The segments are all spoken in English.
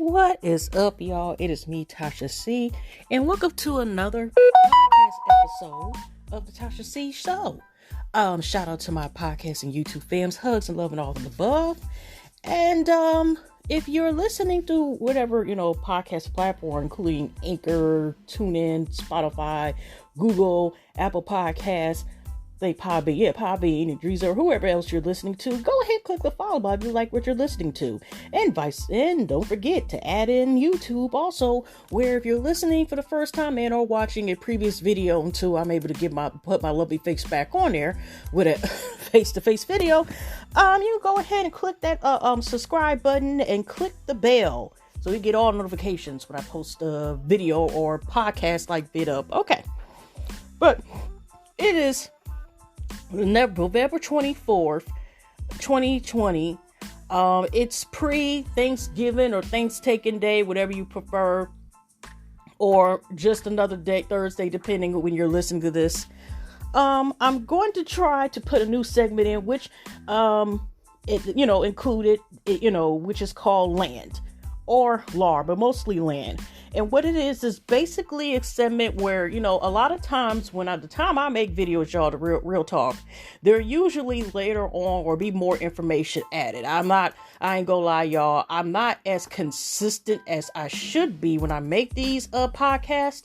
What is up, y'all? It is me, Tasha C, and welcome to another podcast episode of the Tasha C Show. Shout out to my podcast and YouTube fams, hugs and love and all of the above. And if you're listening to whatever podcast platform, including Anchor, TuneIn, Spotify, Google, Apple Podcasts, Podbean, and Dreezer, or whoever else you're listening to, go ahead, click the follow button if you like what you're listening to. And don't forget to add in YouTube also, where if you're listening for the first time and or watching a previous video until I'm able to put my lovely face back on there with a face-to-face video, you go ahead and click that subscribe button and click the bell so you get all notifications when I post a video or podcast like vid up. Okay, but it is November 24th, 2020. It's pre-Thanksgiving or Thanksgiving Day, whatever you prefer, or just another day, Thursday, depending on when you're listening to this. I'm going to try to put a new segment in, which, included, which is called Land or LAR, but mostly Land. And what it is basically a segment where, a lot of times the time I make videos, y'all, the real talk, they're usually later on or be more information added. I ain't gonna lie, y'all, I'm not as consistent as I should be when I make these podcasts.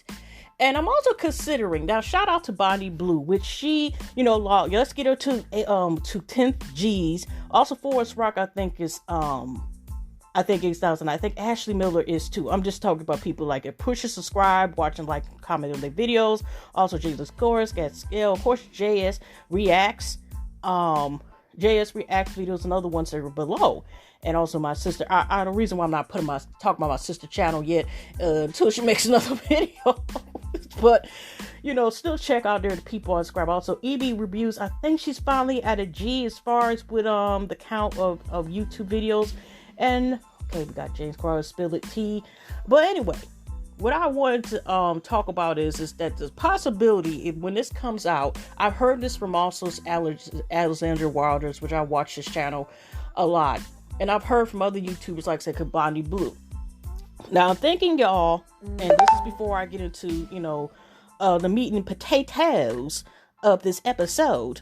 And I'm also considering, now shout out to Bonnie Blue, which she, let's get her to 10th G's. Also Forest Rock, I think 8,000. I think Ashley Miller is too. I'm just talking about people like it. Push and subscribe, watching, like, comment on their videos. Also, Jesus Chorus, Gat Scale, of course, JS Reacts. JS Reacts videos and other ones that are below. And also my sister. The reason why I'm not talking about my sister channel yet until she makes another video. But, still check out there the people on subscribe. Also, EB Reviews. I think she's finally at a G as far as with the count of YouTube videos. And okay, we got James Crowder, Spill It Tea. But anyway, what I wanted to talk about is that the possibility, when this comes out, I've heard this from also Alexandra Wilders, which I watch his channel a lot, and I've heard from other YouTubers like I said, Bonnie Blue. Now I'm thinking, y'all, and this is before I get into the meat and potatoes of this episode.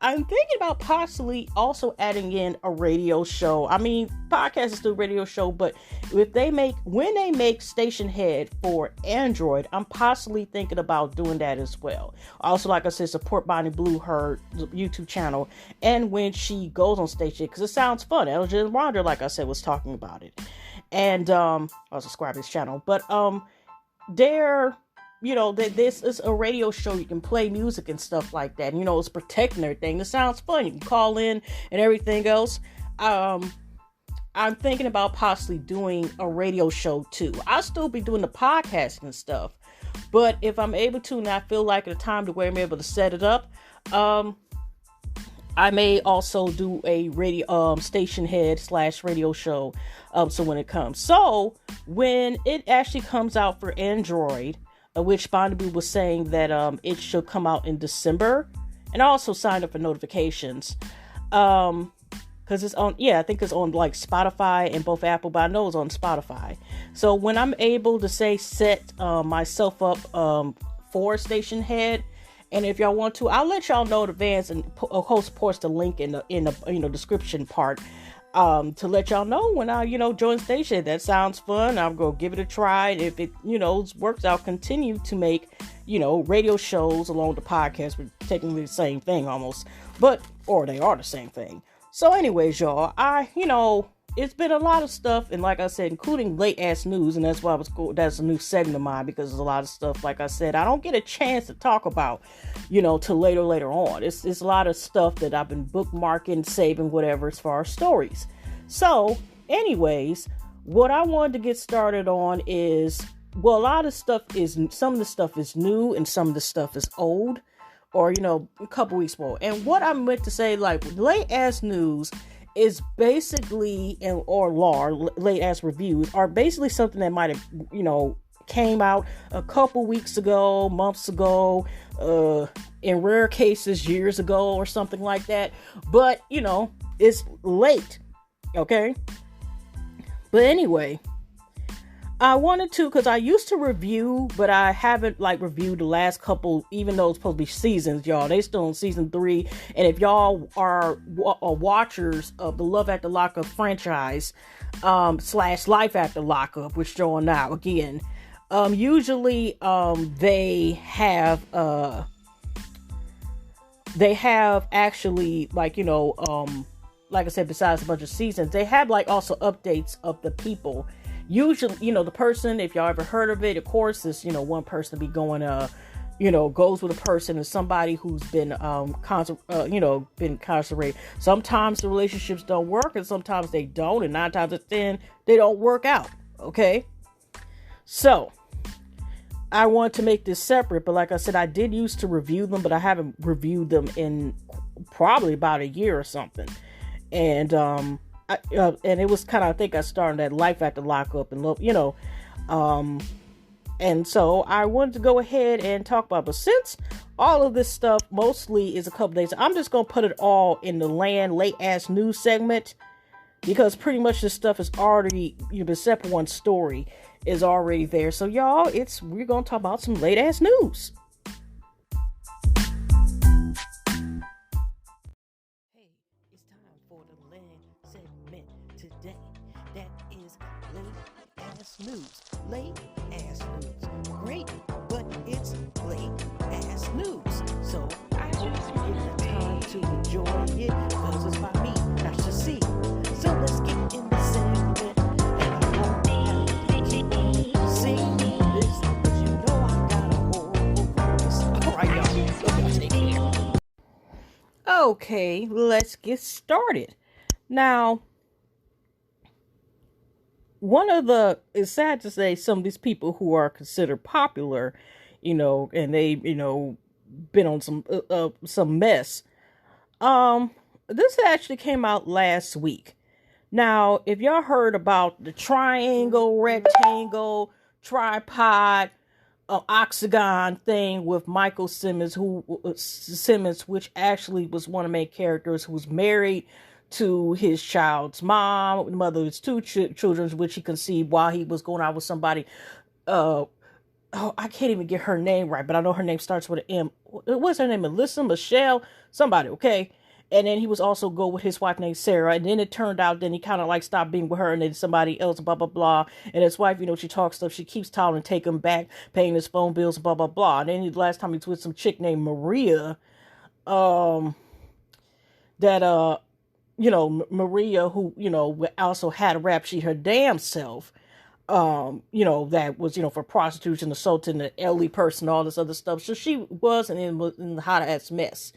I'm thinking about possibly also adding in a radio show. I mean, podcast is still a radio show, but when they make Station Head for Android, I'm possibly thinking about doing that as well. Also, like I said, support Bonnie Blue, her YouTube channel, and when she goes on Station, because it sounds fun. Elgin Ronder, like I said, was talking about it. And I'll subscribe to his channel. But this is a radio show. You can play music and stuff like that. It's protecting everything. It sounds fun. You can call in and everything else. I'm thinking about possibly doing a radio show too. I'll still be doing the podcasting and stuff. But if I'm able to, and I feel like at a time to where I'm able to set it up, I may also do a radio Station Head / radio show. So when it comes. So when it actually comes out for Android, which Bonnie Blue was saying that it should come out in December, and I also signed up for notifications because it's on, I think it's on like Spotify and both Apple, but I know it's on Spotify. So when I'm able to set myself up for Station Head, and if y'all want to, I'll let y'all know in advance and post the link in the description part. To let y'all know when I, join Station. That sounds fun. I'm going to give it a try. And if it, works out, continue to make, radio shows along the podcast. We're technically the same thing almost, or they are the same thing. So anyways, y'all, it's been a lot of stuff. And like I said, including late ass news. And that's why that's a new segment of mine, because there's a lot of stuff, like I said, I don't get a chance to talk about, till later on. It's a lot of stuff that I've been bookmarking, saving, whatever, as far as stories. So anyways, what I wanted to get started on is, some of the stuff is new and some of the stuff is old, or, a couple weeks more. And what I meant to say, like, late ass news is basically, or LAR, late ass reviews, are basically something that might have, came out a couple weeks ago, months ago, in rare cases, years ago, or something like that. But, it's late, okay? But anyway, I wanted to, because I used to review, but I haven't like reviewed the last couple, even though it's supposed to be seasons, y'all. They still on season 3. And if y'all are watchers of the Love After Lockup franchise, / Life After Lockup, which they're on now again, usually they have actually, like, like I said, besides a bunch of seasons, they have like also updates of the people. Usually, the person, if y'all ever heard of it, of course, is, one person be going, goes with a person and somebody who's been, been incarcerated. Sometimes the relationships don't work and sometimes they don't. And 9 times out of 10, they don't work out. Okay. So I want to make this separate, but like I said, I did used to review them, but I haven't reviewed them in probably about a year or something. And, and it was kind of, I think I started that Life After Lockup and love, and so I wanted to go ahead and talk about it. But since all of this stuff mostly is a couple days, I'm just going to put it all in the late ass news segment, because pretty much this stuff is already, except one story is already there. So y'all, we're going to talk about some late ass news. News. Late ass news. Great, but it's late ass news. So I hope you get the time to enjoy it, because it's by me, not to see. So let's get in the segment, and I won't have to keep singing this, because you know I got a horrible voice. Alright, y'all, take care. Okay, let's get started. Now, it's sad to say, some of these people who are considered popular, and they, been on some mess. This actually came out last week. Now, if y'all heard about the triangle, rectangle, tripod, octagon thing with Micheal Simmons, which actually was one of the main characters, who was married to his child's mom, the mother of his 2 children, which he conceived while he was going out with somebody. I can't even get her name right, but I know her name starts with an M. What's her name? Micheal, somebody, okay? And then he was also go with his wife named Sarah. And then it turned out, then he kind of like stopped being with her, and then somebody else, blah, blah, blah. And his wife, she talks stuff. She keeps telling him to take him back, paying his phone bills, blah, blah, blah. And then last time he was with some chick named Maria, Maria, who, also had a rap sheet her damn self, that was, for prostitution, assaulting an elderly person, all this other stuff. So she was in the hot ass mess.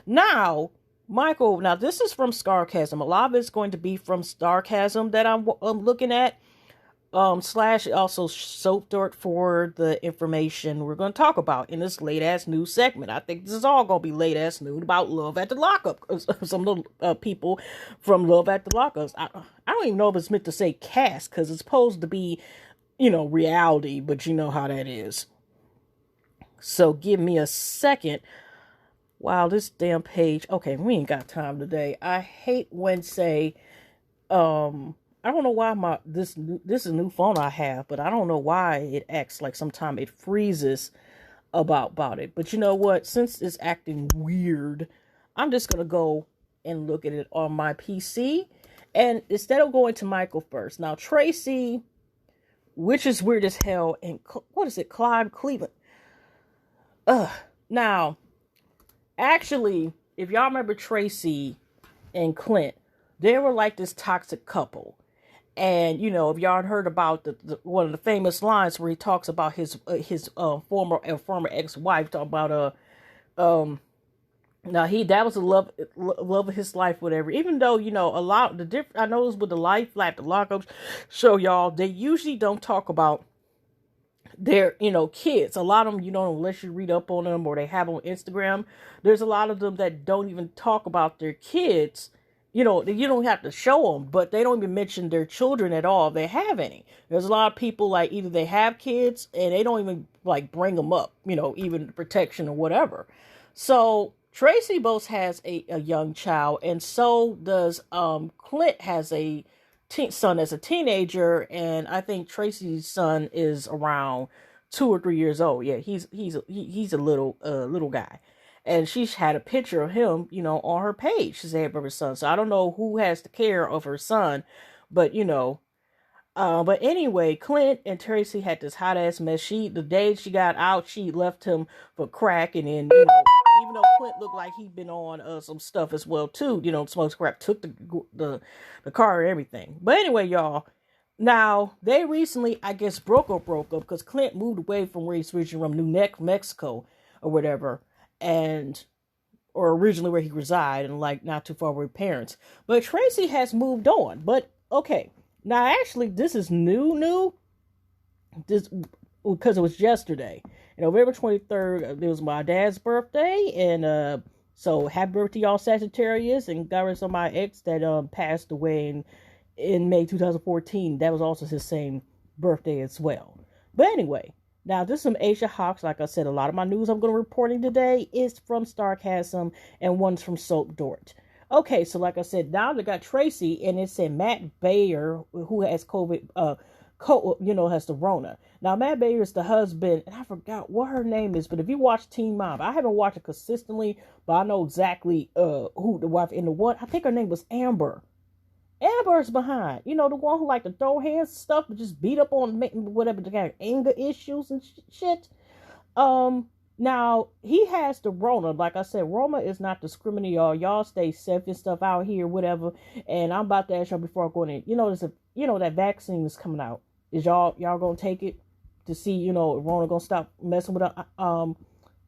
Now, Micheal, this is from Sarcasm. A lot of it's going to be from Sarcasm that I'm looking at. / also soap dirt for the information we're going to talk about in this late ass news segment. I think this is all going to be late ass news about Love After Lockup. Some little people from Love After Lockup. I don't even know if it's meant to say cast, because it's supposed to be, reality, but you know how that is. So give me a second. Wow, this damn page. Okay, we ain't got time today. I hate when I don't know why this is a new phone I have, but I don't know why it acts like sometimes it freezes about it. But you know what? Since it's acting weird, I'm just going to go and look at it on my PC. And instead of going to Micheal first. Now, Tracie, which is weird as hell, and what is it? Cleveland. Now, actually, if y'all remember Tracie and Clint, they were like this toxic couple. And, if y'all heard about one of the famous lines where he talks about his former ex-wife, talking about, that was the love of his life, whatever. Even though, a lot of I noticed with the Life After Lockup show, y'all, they usually don't talk about their, kids. A lot of them, unless you read up on them or they have on Instagram, there's a lot of them that don't even talk about their kids. You don't have to show them, but they don't even mention their children at all if they have any. There's a lot of people, like, either they have kids and they don't even, like, bring them up, even protection or whatever. So Tracie both has a young child, and so does Clint has a son as a teenager, and I think Tracie's son is around 2 or 3 years old. Yeah, he's a little guy, and she's had a picture of him, on her page. She said of her son. So I don't know who has the care of her son, but But anyway, Clint and Tracie had this hot ass mess. The day she got out, she left him for crack, and then even though Clint looked like he'd been on some stuff as well too, smoked crack, took the car and everything. But anyway, y'all, now they recently, I guess, broke up because Clint moved away from where he's originally from, Mexico or whatever, or originally where he resided, and like not too far from his parents. But Tracie has moved on. But okay. Now, actually, this is new. This because it was yesterday, November 23rd. It was my dad's birthday, and so happy birthday, y'all Sagittarius, and got rid of my ex that passed away in May 2014. That was also his same birthday as well. But anyway, now this is some Asia Hawks. Like I said, a lot of my news I'm going to reporting today is from Starcasm, and one's from Soap Dort. Okay, so like I said, now they got Tracie, and it said Matt Bayer, who has COVID, has the Rona. Now, Matt Bayer is the husband, and I forgot what her name is, but if you watch Teen Mom, I haven't watched it consistently, but I know exactly who the wife, and the one, I think her name was Amber. Amber's behind, the one who like to throw hands and stuff, but just beat up on whatever, the kind of anger issues and shit. Now, he has the Rona. Like I said, Rona is not discriminating, y'all. Y'all stay safe and stuff out here, whatever. And I'm about to ask y'all before I go in. That vaccine is coming out. Is y'all gonna take it to see, Rona gonna stop messing with us?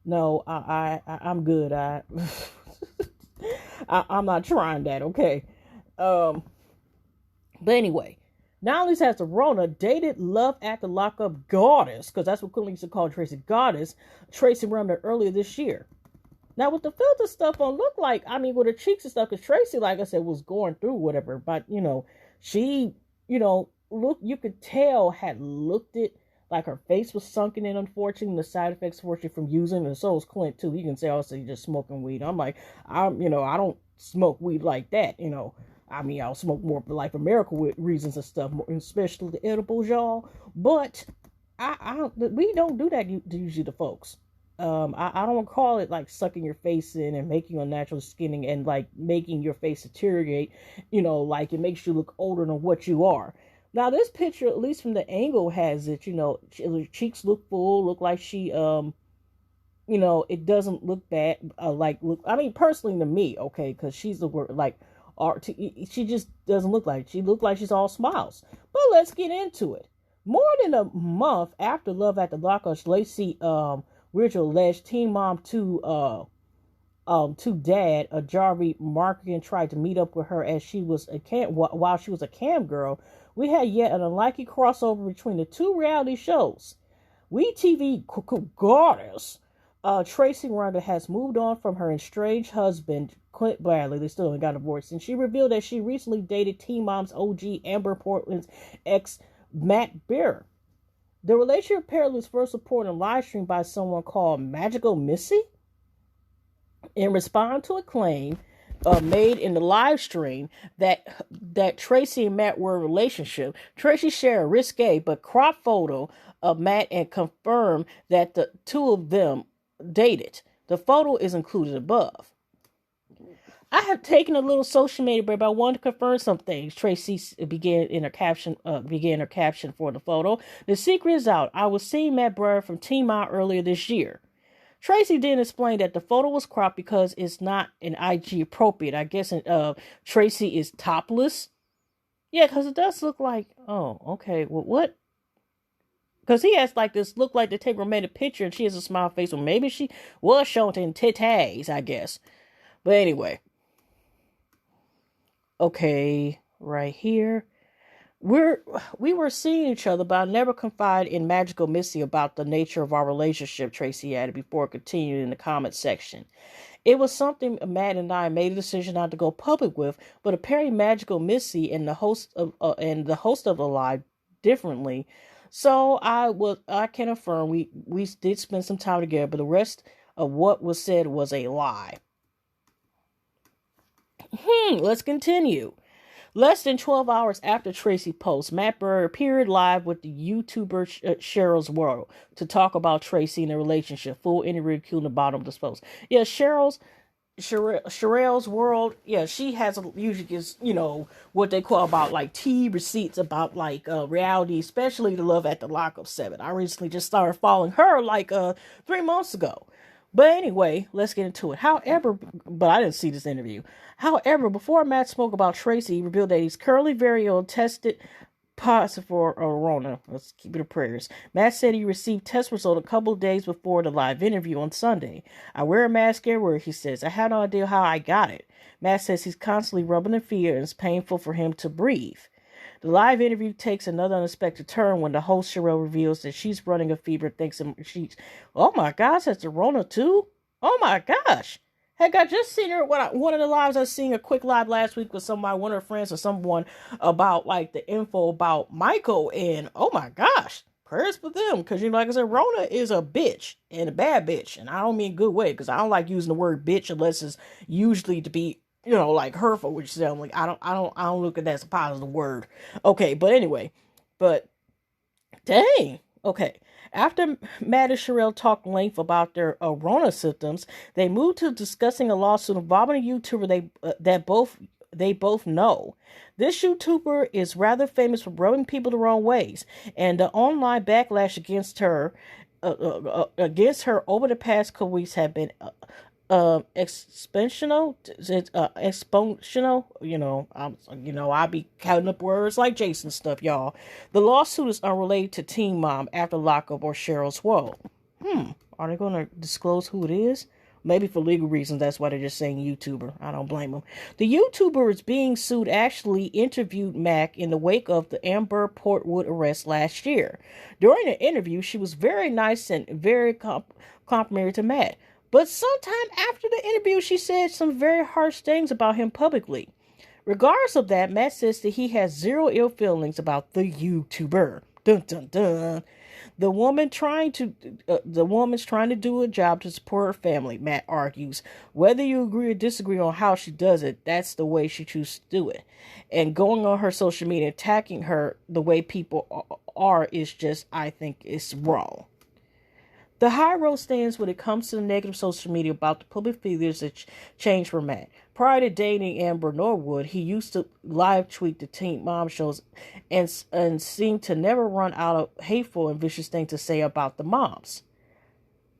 No, I'm good. I'm not trying that, okay? But anyway. Now Lisa has the Rona, dated Love After Lockup goddess, because that's what Queen used to call Tracie, goddess, Tracie Wagman earlier this year. Now, with the filter stuff on look like, with her cheeks and stuff, because Tracie, like I said, was going through whatever, but, she, you could tell had looked it, like her face was sunken in, unfortunately, the side effects, fortunately, from using, and so is Clint, too. You can say, also, you're just smoking weed. I'm like, I don't smoke weed like that, I'll smoke more for Life America with reasons and stuff, especially the edibles, y'all. But we don't do that usually to folks. I don't call it like sucking your face in and making unnatural skinning and like making your face deteriorate. Like it makes you look older than what you are. Now this picture, at least from the angle, has it. Her cheeks look full, look like she it doesn't look bad. Personally to me, okay, because she's the word like. She just doesn't look like it. She looked like she's all smiles. But let's get into it. More than a month after Love After Lockup, Lacey Ridgel alleged Teen Mom to dad, Jarvie Markin, tried to meet up with her as she was while she was a cam girl. We had yet an unlikely crossover between the two reality shows. WeTV goddess Tracie Wagman has moved on from her estranged husband, Clint Bradley. They still haven't got divorced. And she revealed that she recently dated Teen Mom's OG Amber Portland's ex, Matt Bayer. The relationship apparently was first reported on live stream by someone called Magical Missy. In response to a claim made in the live stream that Tracie and Matt were in a relationship, Tracie shared a risque but cropped photo of Matt and confirmed that the two of them dated. The photo is included above. I have taken a little social media break, but I wanted to confirm some things. Tracie began her caption for the photo. The secret is out. I was seeing Matt Breuer from Teen Mom earlier this year. Tracie didn't explain that the photo was cropped because it's not an IG appropriate. I guess Tracie is topless. Yeah, because it does look like, oh, okay, well, what? Because he has like this look like they take a romantic picture and she has a smile face. Or maybe she was showing in titties, I guess. But anyway. Okay, right here. We were seeing each other, but I never confided in Magical Missy about the nature of our relationship, Tracie added before continuing in the comment section. It was something Matt and I made a decision not to go public with, but apparently Magical Missy and the host of the live differently. So I can affirm we did spend some time together, but the rest of what was said was a lie. Let's continue. Less than 12 hours after Tracie post, Matt Burr appeared live with the YouTuber Cheryl's World to talk about Tracie and their relationship. Full interview including the bottom of the post. Yeah, Cheryl's World. Yeah, she usually gives, what they call about like tea receipts about like reality, especially the Love After Lockup 7. I recently just started following her like 3 months ago. But anyway, let's get into it. However, but I didn't see this interview. However, before Matt spoke about Tracie, he revealed that he's currently very ill, tested positive for Rona. Let's keep it in prayers. Matt said he received test result a couple of days before the live interview on Sunday. I wear a mask everywhere, he says. I had no idea how I got it. Matt says he's constantly rubbing the fear and it's painful for him to breathe. The live interview takes another unexpected turn when the host Cheryl reveals that she's running a fever and thinks she's, oh my gosh, that's the Rona too? Oh my gosh. Heck, I just seen her, one of the lives I seen a quick live last week with one of her friends or someone about like the info about Micheal, and oh my gosh, prayers for them, because like I said, Rona is a bitch and a bad bitch, and I don't mean a good way, because I don't like using the word bitch unless it's usually to be like hurtful, which is like I don't look at that as a positive word. Okay, but anyway, dang, okay. After Matt and Cherelle talked length about their Rona symptoms, they moved to discussing a lawsuit involving a YouTuber they both know. This YouTuber is rather famous for rubbing people the wrong ways, and the online backlash against her over the past couple weeks have been exponential. I'll be counting up words like Jason stuff, y'all. The lawsuit is unrelated to Teen Mom After Lockup or Cheryl's World. Are they going to disclose who it is? Maybe for legal reasons, that's why they're just saying YouTuber. I don't blame them. The YouTuber is being sued actually interviewed Mac in the wake of the Amber Portwood arrest last year. During the interview, she was very nice and very complimentary to Matt. But sometime after the interview, she said some very harsh things about him publicly. Regardless of that, Matt says that he has zero ill feelings about the YouTuber. Dun dun dun. The woman's trying to do a job to support her family, Matt argues. Whether you agree or disagree on how she does it, that's the way she chooses to do it. And going on her social media, attacking her the way people are is just, I think, it's wrong. The high road stands when it comes to the negative social media about the public figures that changed for Matt. Prior to dating Amber Norwood, he used to live tweet the Teen Mom shows and seemed to never run out of hateful and vicious things to say about the moms.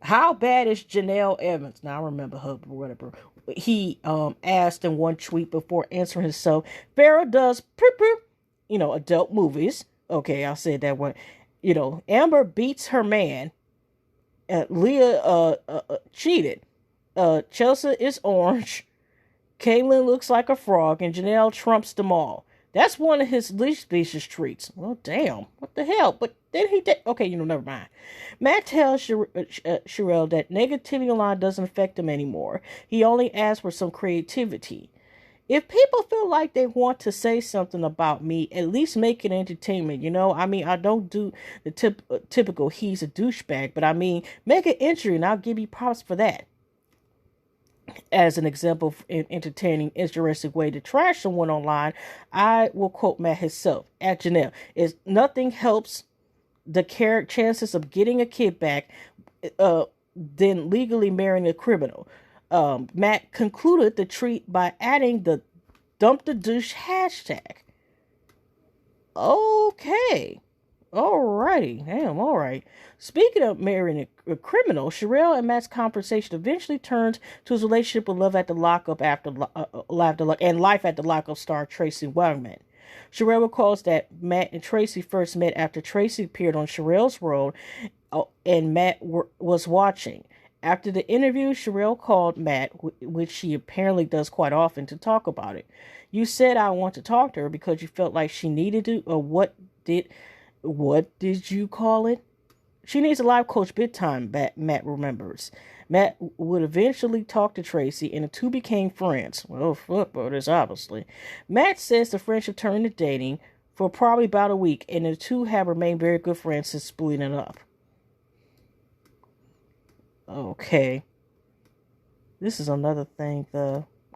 How bad is Janelle Evans? Now I remember her, whatever. He asked in one tweet before answering himself. Farrah does adult movies. Okay, I'll say it that way. Amber beats her man. Leah cheated. Chelsea is orange. Caitlyn looks like a frog, and Janelle trumps them all. That's one of his least vicious treats. Well, damn, what the hell? But then he did. Okay, never mind. Matt tells Cherelle that negativity online doesn't affect him anymore. He only asks for some creativity. If people feel like they want to say something about me, at least make it entertainment, I don't do the typical he's a douchebag, but make it interesting, and I'll give you props for that. As an example of an entertaining, interesting way to trash someone online, I will quote Matt himself at Janelle. Is nothing helps the chances of getting a kid back than legally marrying a criminal. Matt concluded the tweet by adding the dump the douche hashtag. Okay. Alrighty. Damn, alright. Speaking of marrying a criminal, Cherelle and Matt's conversation eventually turns to his relationship with Love After Lockup and Life After Lockup star Tracie Wagman. Cherelle recalls that Matt and Tracie first met after Tracie appeared on Cherelle's World and Matt was watching. After the interview, Cherelle called Matt, which she apparently does quite often, to talk about it. You said I want to talk to her because you felt like she needed to, or what did you call it? She needs a life coach big time, Matt remembers. Matt would eventually talk to Tracie, and the two became friends. Well, fuck this, obviously. Matt says the friendship turned to dating for probably about a week, and the two have remained very good friends since splitting up. Okay. This is another thing,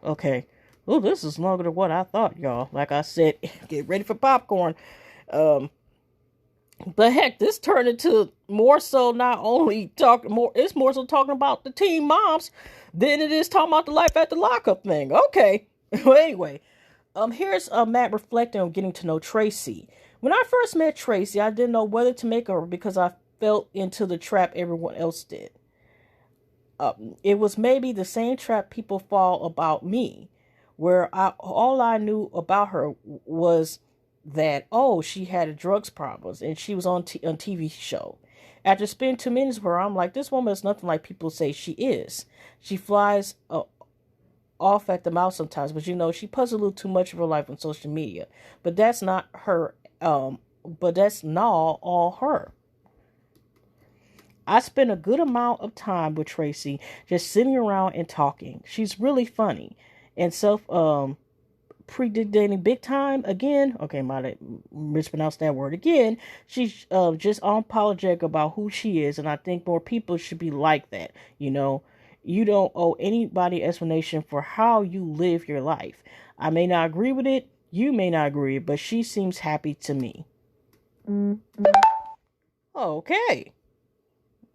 okay. Oh, this is longer than what I thought, y'all. Like I said, get ready for popcorn. Um, but heck, this turned into more so not only talking more, it's more so talking about the teen moms than it is talking about the life after lockup thing. Okay. Well, anyway, here's Matt reflecting on getting to know Tracie. When I first met Tracie, I didn't know whether to make her because I fell into the trap everyone else did. It was maybe the same trap people fall about me, where all I knew about her was that, oh, she had a drugs problems and she was on TV show. After spending 2 minutes with her, I'm like, this woman is nothing like people say she is. She flies off at the mouth sometimes, but she puts a little too much of her life on social media. But that's not her. But that's not all her. I spent a good amount of time with Tracie, just sitting around and talking. She's really funny and predicting big time again. Okay, might mispronounce that word again. She's just unapologetic about who she is, and I think more people should be like that. You don't owe anybody explanation for how you live your life. I may not agree with it, you may not agree, but she seems happy to me. Okay.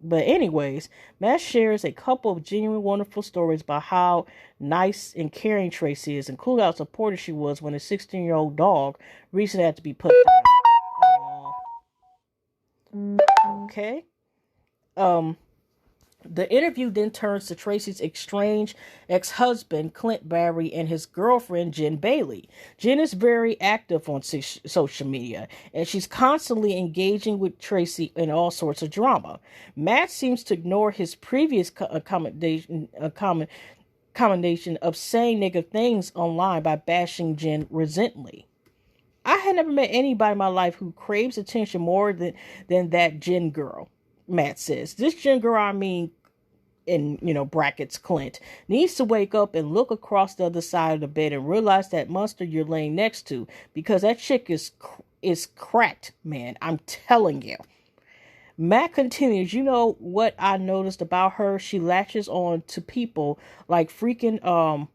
But anyways, Matt shares a couple of genuine wonderful stories about how nice and caring Tracie is, including how supportive she was when a 16-year-old dog recently had to be put down. Okay. The interview then turns to Tracie's estranged ex-husband, Clint Barry, and his girlfriend, Jen Bailey. Jen is very active on social media, and she's constantly engaging with Tracie in all sorts of drama. Matt seems to ignore his previous commendation of saying negative things online by bashing Jen resentfully. I had never met anybody in my life who craves attention more than that Jen girl. Matt says, this Jen girl, I mean, in brackets Clint, needs to wake up and look across the other side of the bed and realize that monster you're laying next to, because that chick is cracked, man. I'm telling you. Matt continues, what I noticed about her? She latches on to people like freaking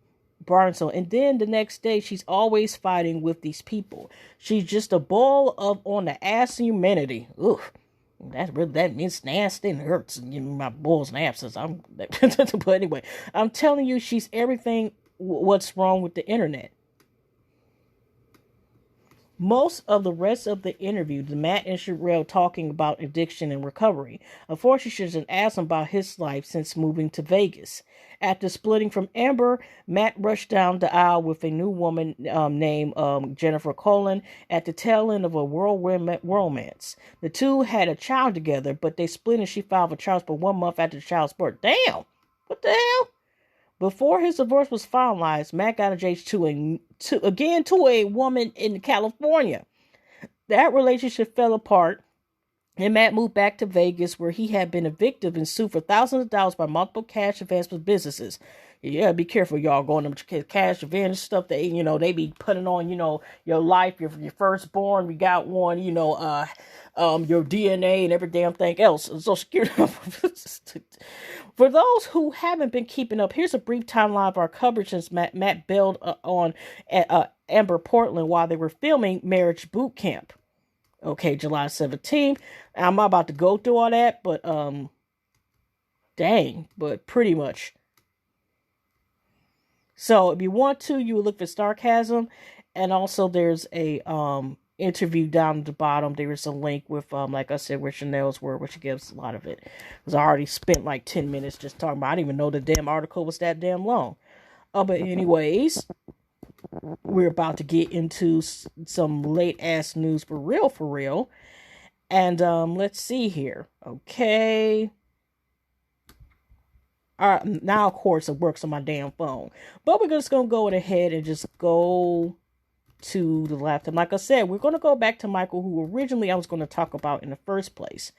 Barnstone, and then the next day she's always fighting with these people. She's just a ball of on the ass of humanity. Ugh. That means nasty and hurts. My balls and abscess. But anyway, I'm telling you, she's everything. What's wrong with the internet? Most of the rest of the interview, the Matt and Sherelle talking about addiction and recovery. Unfortunately, she doesn't ask him about his life since moving to Vegas. After splitting from Amber, Matt rushed down the aisle with a new woman named Jennifer Colin at the tail end of a whirlwind romance. The two had a child together, but they split and she filed for child support 1 month after the child's birth. Damn! What the hell? Before his divorce was finalized, Matt got engaged to a woman in California. That relationship fell apart, and Matt moved back to Vegas, where he had been evicted and sued for thousands of dollars by multiple cash advancement businesses. Yeah, be careful, y'all, going to cash advance stuff. They be putting on, your life, your firstborn. We got one, your DNA and every damn thing else. Social Security. For those who haven't been keeping up, here's a brief timeline of our coverage since Matt bailed on Amber Portland while they were filming Marriage Boot Camp. Okay, July 17th. I'm not about to go through all that, but but pretty much. So if you want to, you would look for sarcasm, and also there's a interview down at the bottom. There is a link with like I said, where Chanel's word, which gives a lot of it. Because I already spent like 10 minutes just talking about. I didn't even know the damn article was that damn long. But anyways, we're about to get into some late ass news for real. And let's see here. Okay. All right, now of course it works on my damn phone. But we're just gonna go ahead and just go to the left. And like I said, we're gonna go back to Michael, who originally I was gonna talk about in the first place.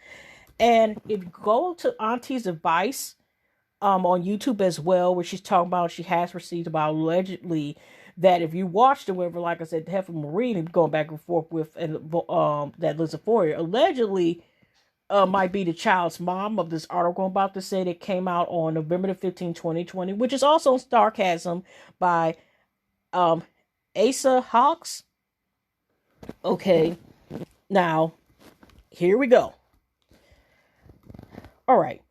And if you go to Auntie's advice on YouTube as well, where she's talking about she has received about allegedly that if you watched it, whatever, like I said, Heifer Marine going back and forth with that Lizzie Foyer allegedly might be the child's mom of this article I'm about to say that came out on November the 15th, 2020, which is also sarcasm by Um, Asa Hawks. Okay, now here we go. All right.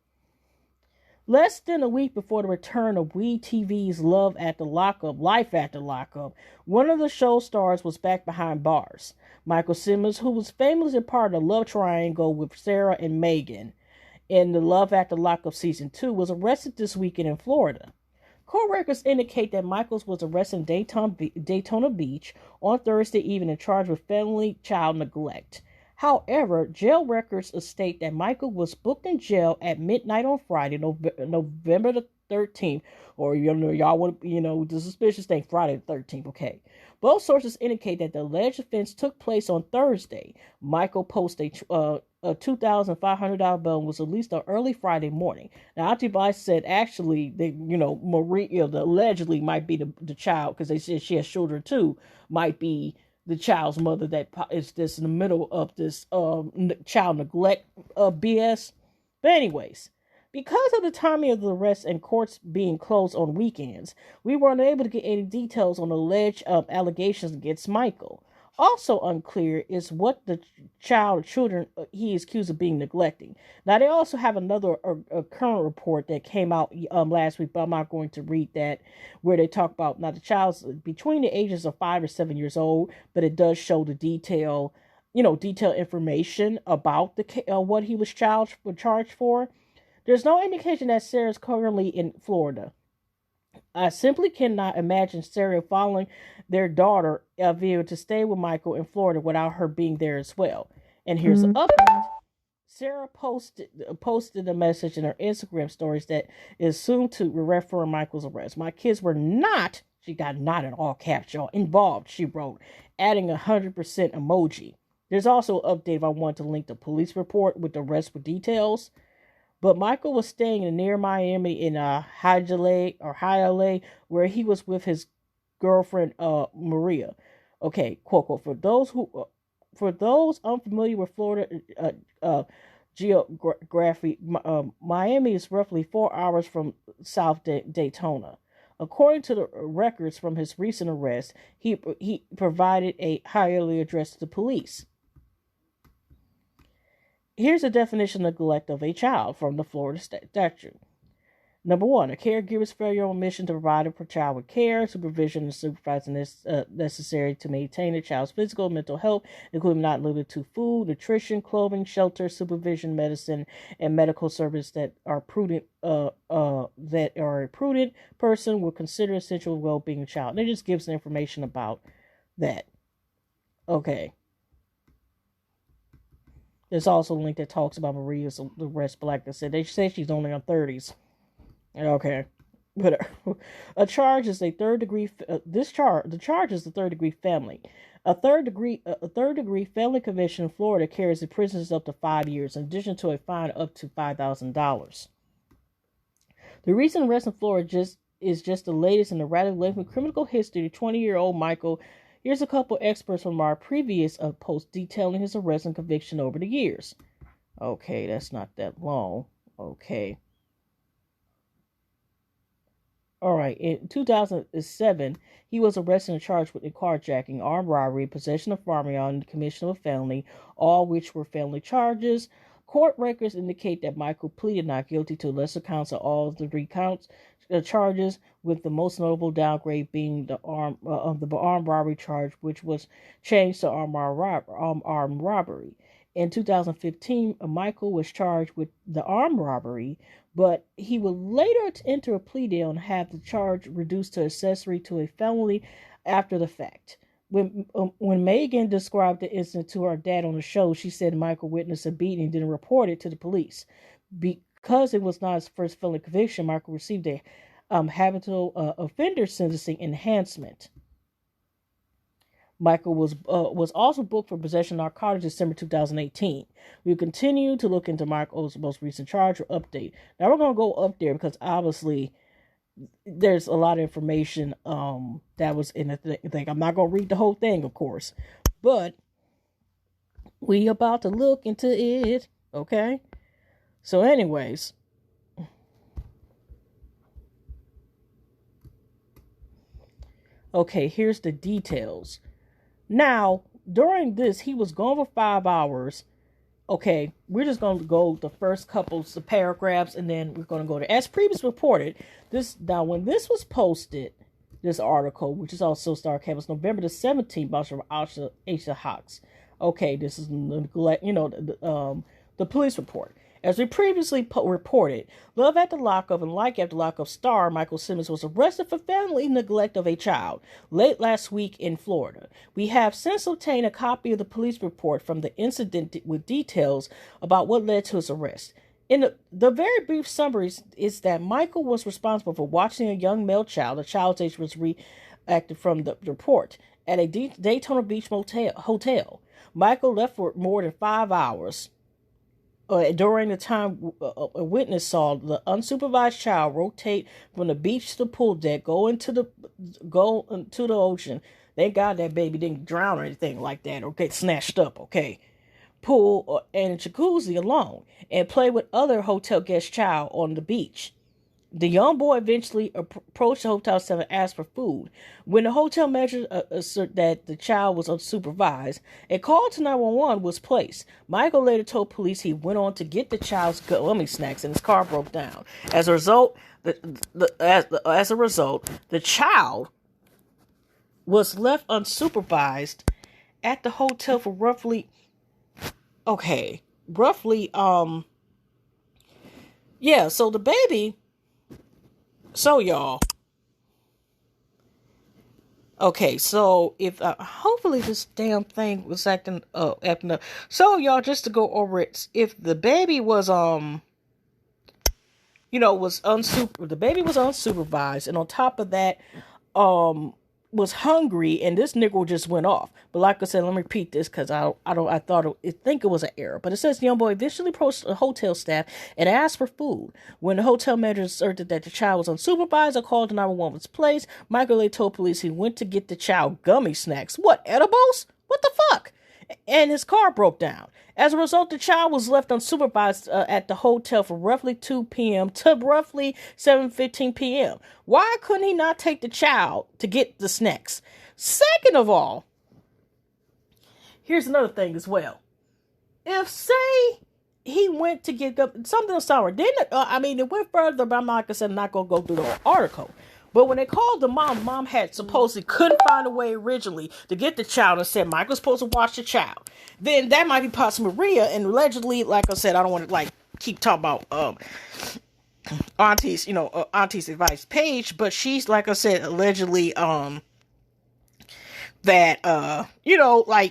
Less than a week before the return of WeTV's Love After Lockup, Life After Lockup, one of the show stars was back behind bars. Micheal Simmons, who was famously part of the love triangle with Sarah and Megan in the Love After Lockup Season 2, was arrested this weekend in Florida. Court records indicate that Michaels was arrested in Daytona Beach on Thursday evening and charged with felony child neglect. However, jail records state that Michael was booked in jail at midnight on Friday, November the 13th, or y'all want the suspicious thing, Friday the 13th. Okay, both sources indicate that the alleged offense took place on Thursday. Michael posted a $2,500 bail and was released on early Friday morning. Now, Auntie Vice said actually Maria, the allegedly might be the child, because they said she has children too, might be the child's mother that is this in the middle of this child neglect BS. But anyways, because of the timing of the arrest and courts being closed on weekends, we weren't able to get any details on alleged allegations against Michael. Also unclear is what the children he is accused of being neglecting. Now, they also have another current report that came out last week, but I'm not going to read that, where they talk about, now the child's between the ages of 5 or 7 years old, but it does show the detailed information about the what he was charged for. There's no indication that Sarah's currently in Florida. I simply cannot imagine Sarah following their daughter, Elvira, to stay with Michael in Florida without her being there as well. And here's the update. Sarah posted a message in her Instagram stories that is soon to refer Michael's arrest. My kids were not, she got not in all caps, y'all, involved, she wrote, adding 100% emoji. There's also an update if I want to link the police report with the rest of details. But Michael was staying near Miami in Hialeah, where he was with his girlfriend Maria. Okay, quote. For those unfamiliar with Florida geography, Miami is roughly 4 hours from South Daytona. According to the records from his recent arrest, he provided a Hialeah address to the police. Here's a definition of neglect of a child from the Florida statute. Number 1, a caregiver's failure on mission to provide a child with care, supervision, and supervision necessary to maintain a child's physical and mental health, including not limited to food, nutrition, clothing, shelter, supervision, medicine, and medical service that a prudent person will consider essential well-being of a child. And it just gives information about that. Okay. There's also a link that talks about Maria's arrest, but like I said, they say she's only on 30s. Okay. But a charge is a third degree, the charge is a third degree felony. A third degree felony conviction in Florida carries the prisoners up to 5 years, in addition to a fine up to $5,000. The recent arrest in Florida is just the latest in the rather lengthy criminal history of 20-year-old Michael. Here's a couple experts from our previous post detailing his arrest and conviction over the years. Okay, that's not that long. Okay. All right. In 2007, he was arrested and charged with carjacking, armed robbery, possession of firearm, and commission of a felony, all which were felony charges. Court records indicate that Michael pleaded not guilty to lesser counts of all the 3 counts. Charges, with the most notable downgrade being the armed robbery charge, which was changed to armed robbery. In 2015, Michael was charged with the armed robbery, but he would later enter a plea deal and have the charge reduced to accessory to a felony after the fact. When Megan described the incident to her dad on the show, she said Michael witnessed a beating and didn't report it to the police. Because it was not his first felony conviction, Michael received a habitual offender sentencing enhancement. Michael was also booked for possession of narcotics in December 2018. We will continue to look into Michael's most recent charge or update. Now we're going to go up there because obviously there's a lot of information that was in the thing. I'm not going to read the whole thing, of course, but we about to look into it, okay? So anyways, Okay, here's the details. Now, during this, he was gone for 5 hours. Okay, we're just going to go the first couple of paragraphs, and then we're going to go to, as previously reported, when this was posted, this article, which is also Star Campus, November the 17th, by Aisha Hawks. Okay, this is the police report. As we previously reported, Love After Lockup and Like After Lockup star Micheal Simmons was arrested for family neglect of a child late last week in Florida. We have since obtained a copy of the police report from the incident with details about what led to his arrest. In the very brief summary is that Micheal was responsible for watching a young male child. The child's age was reacted from the report at a Daytona Beach hotel. Micheal left for more than 5 hours. During the time a witness saw the unsupervised child rotate from the beach to the pool deck, go into the ocean. Thank God that baby didn't drown or anything like that or get snatched up. Okay, pool and jacuzzi alone, and play with other hotel guest child on the beach. The young boy eventually approached the hotel staff and asked for food. When the hotel manager asserted that the child was unsupervised, a call to 911 was placed. Micheal later told police he went on to get the child's gummy snacks and his car broke down. As a result, the child was left unsupervised at the hotel for roughly, so the baby. So y'all, okay, so if hopefully this damn thing was acting up. So y'all, just to go over it, if the baby was the baby was unsupervised, and on top of that, was hungry, and this nigga just went off. But like I said, let me repeat this because I think it was an error. But it says the young boy eventually approached the hotel staff and asked for food. When the hotel manager asserted that the child was unsupervised, a call to 911 was placed. Micheal later told police he went to get the child gummy snacks. What, edibles? What the fuck? And his car broke down. As a result, the child was left unsupervised at the hotel from roughly 2 p.m. to roughly 7:15 p.m. Why couldn't he not take the child to get the snacks? Second of all, here's another thing as well. If, say, he went to get something sour, it went further, but like I said, I'm not going to go through the whole article. But when they called the mom had supposedly couldn't find a way originally to get the child and said Michael's supposed to watch the child. Then that might be possible Maria, and allegedly, like I said, I don't want to keep talking about Auntie's advice page, but she's, like I said, allegedly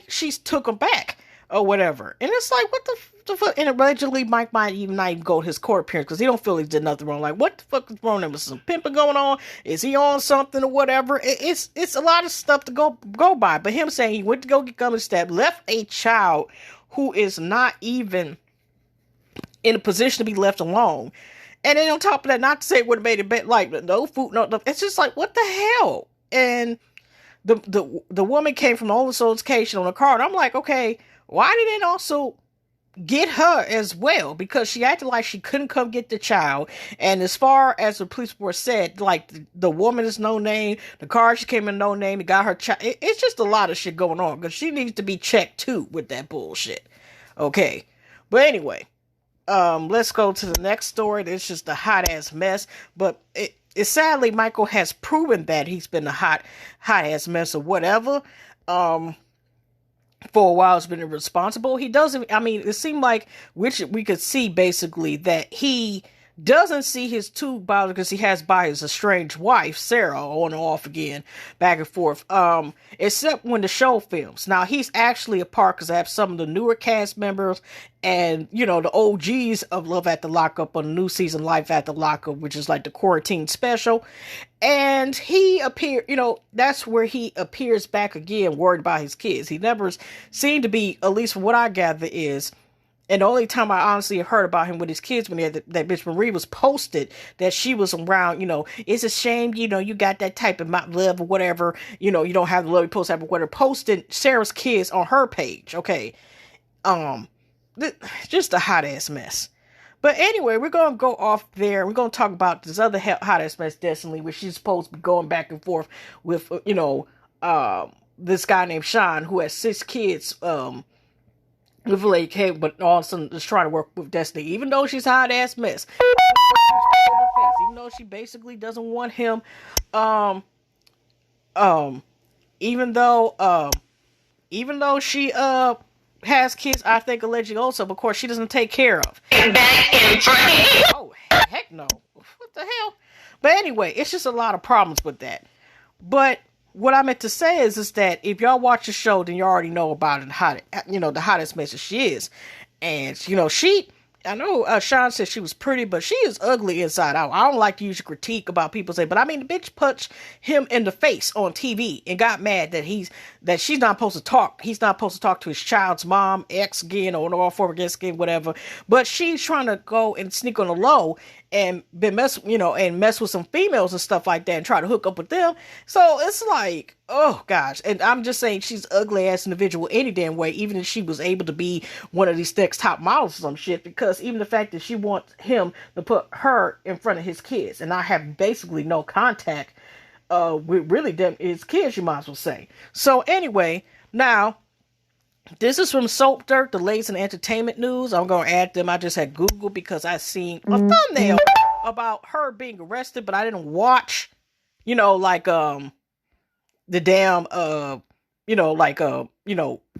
she's took him back or whatever. And it's like, what the fuck? And allegedly Mike might even not even go to his court appearance because he don't feel he did nothing wrong. Like, what the fuck is wrong? There was some pimping going on. Is he on something or whatever? It's a lot of stuff to go by. But him saying he went to go get gummy step, left a child who is not even in a position to be left alone. And then on top of that, not to say it would have made it better, like no food, no. It's just like, what the hell? And the woman came from all this location on a car, and I'm like, okay, why did it also get her as well? Because she acted like she couldn't come get the child. And as far as the police report said, like the woman is no name, the car she came in no name, it got her child. It's just a lot of shit going on because she needs to be checked too with that bullshit. Okay, but anyway, let's go to the next story. It's just a hot ass mess, but it sadly Micheal has proven that he's been a hot ass mess or whatever. For a while has been irresponsible. He doesn't, it seemed like, which we could see basically, that he doesn't see his two biological, because he has by his estranged wife, Sarah, on and off again, back and forth, except when the show films. Now, he's actually a part, because I have some of the newer cast members, and, the OGs of Love After Lockup on the new season, Life After Lockup, which is like the quarantine special. And he appeared, that's where he appears back again, worried about his kids. He never seemed to be, at least from what I gather is, and the only time I honestly heard about him with his kids when he had that bitch Marie was posted that she was around, it's a shame, you got that type of love or whatever, you don't have the love you post have or whatever, posted Sarah's kids on her page, okay? Just a hot ass mess. But anyway, we're going to go off there. We're going to talk about this other hot ass mess, Destiny, where she's supposed to be going back and forth with, this guy named Shawn, who has 6 kids, with Lake K, but all of a sudden is trying to work with Destiny, even though she's a hot ass mess. Even though she basically doesn't want him, even though she has kids, I think allegedly also, but of course she doesn't take care of. Oh heck no! What the hell? But anyway, it's just a lot of problems with that. But what I meant to say is that if y'all watch the show, then you already know about it. The hottest mess she is, and I know Shawn said she was pretty, but she is ugly inside out. I don't like to use critique about people say, but I mean, the bitch punched him in the face on TV and got mad that she's not supposed to talk. He's not supposed to talk to his child's mom, ex again, or all four against again, whatever. But she's trying to go and sneak on the low and mess with some females and stuff like that and try to hook up with them. So it's like, oh gosh. And I'm just saying she's ugly ass individual any damn way, even if she was able to be one of these next top models or some shit, because even the fact that she wants him to put her in front of his kids and I have basically no contact with really them his kids, you might as well say. So anyway, now this is from Soap Dirt, the latest in entertainment news. I'm going to add them. I just had Google because I seen a thumbnail about her being arrested, but I didn't watch, the damn,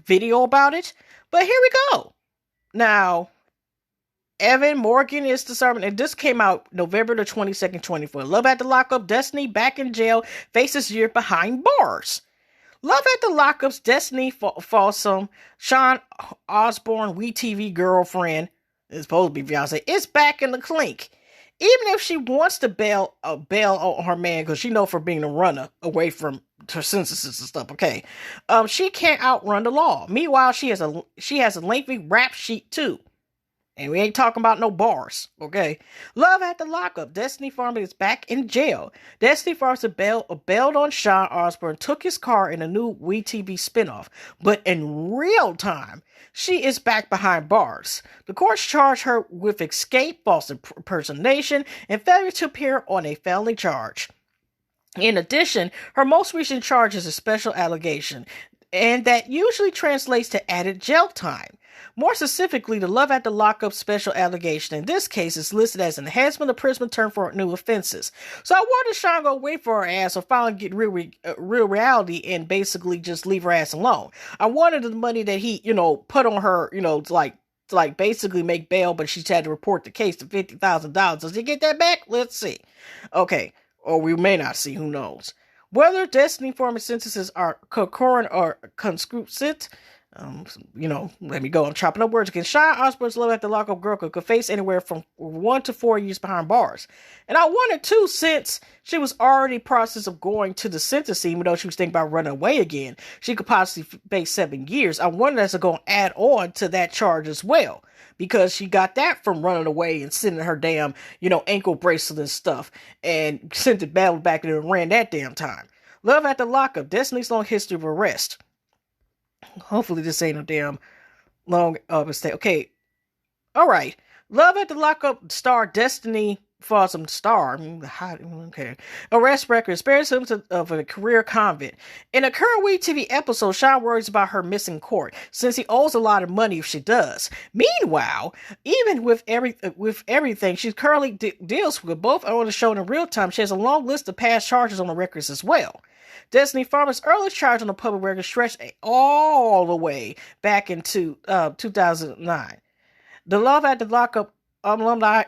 video about it. But here we go. Now, Evan Morgan is the servant, and this came out November the 22nd, 24. Love After Lockup, Destiny back in jail, faces year behind bars. Love After Lockup's Destinie Folsom, Shawn Osborne, WeTV girlfriend, is supposed to be fiance, is back in the clink. Even if she wants to bail on her man, because she know for being a runner away from her sentences and stuff, okay? She can't outrun the law. Meanwhile, she has a lengthy rap sheet too. And we ain't talking about no bars, okay? Love After Lockup. Destinie Folsom is back in jail. Destinie Folsom bailed on Shawn Osborne, took his car in a new WeTV spinoff. But in real time, she is back behind bars. The courts charged her with escape, false impersonation, and failure to appear on a felony charge. In addition, her most recent charge is a special allegation, and that usually translates to added jail time. More specifically, the Love After Lockup special allegation in this case is listed as enhancement of imprisonment term for new offenses. So I wonder if Shawn gonna wait for her ass or finally get real reality and basically just leave her ass alone. I wanted the money that he, put on her, to basically make bail, but she's had to report the case to $50,000. Does he get that back? Let's see. Okay, or we may not see. Who knows? Whether Destinie Folsom sentences are concurrent or consistent. Let me go. I'm chopping up words again. Shawn Osborne's Love After Lockup girl could face anywhere from 1 to 4 years behind bars. And I wanted to, since she was already in process of going to the sentencing, even though she was thinking about running away again, she could possibly face 7 years. I wanted us to go and add on to that charge as well, because she got that from running away and sending her damn, ankle bracelet and stuff, and sent it back and ran that damn time. Love After Lockup, Destiny's long history of arrest. Hopefully this ain't no damn long mistake. Okay. All right. Love After Lockup star Destinie Folsom star. Okay. Arrest record. Experience of a career convict. In a current WeTV episode, Shawn worries about her missing court, since he owes a lot of money if she does. Meanwhile, even with everything she currently deals with, both on the show and in real time, she has a long list of past charges on the records as well. Destinie Folsom's earliest charge on the public record stretched all the way back into 2009. The Love After Lockup alumni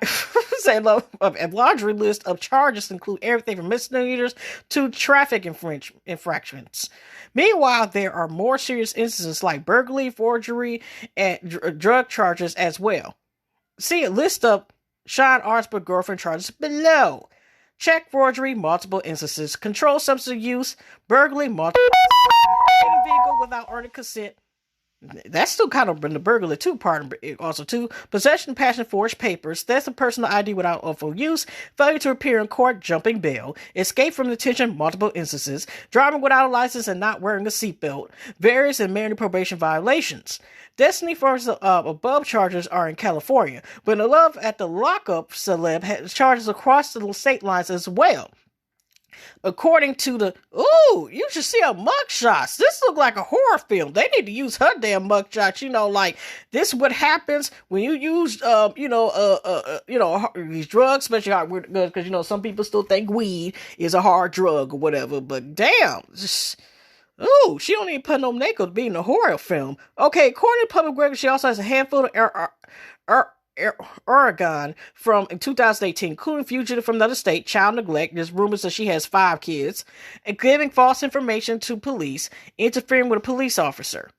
laundry list of charges include everything from misdemeanors to traffic infractions. Meanwhile, there are more serious instances like burglary, forgery, and drug charges as well. See a list of Shawn Osborne girlfriend charges below. Check forgery, multiple instances. Controlled substance use, burglary, multiple instances. Vehicle without earning consent, That's still kind of in the burglary too part also too. Possession, passion, forged papers, theft of personal ID without lawful use, failure to appear in court, jumping bail, escape from detention, multiple instances, driving without a license and not wearing a seatbelt, various and many probation violations. Destinie Folsom above charges are in California, but the Love at the Lockup celeb has charges across the state lines as well. According to the, you should see her mugshots. This look like a horror film. They need to use her damn mugshots. Like this. What happens when you use, these drugs, especially because some people still think weed is a hard drug or whatever. But damn, she don't even put no makeup to be in a horror film. Okay, according to public records, she also has a handful of Oregon from 2018, including fugitive from another state, child neglect. There's rumors that she has 5 kids, and giving false information to police, interfering with a police officer.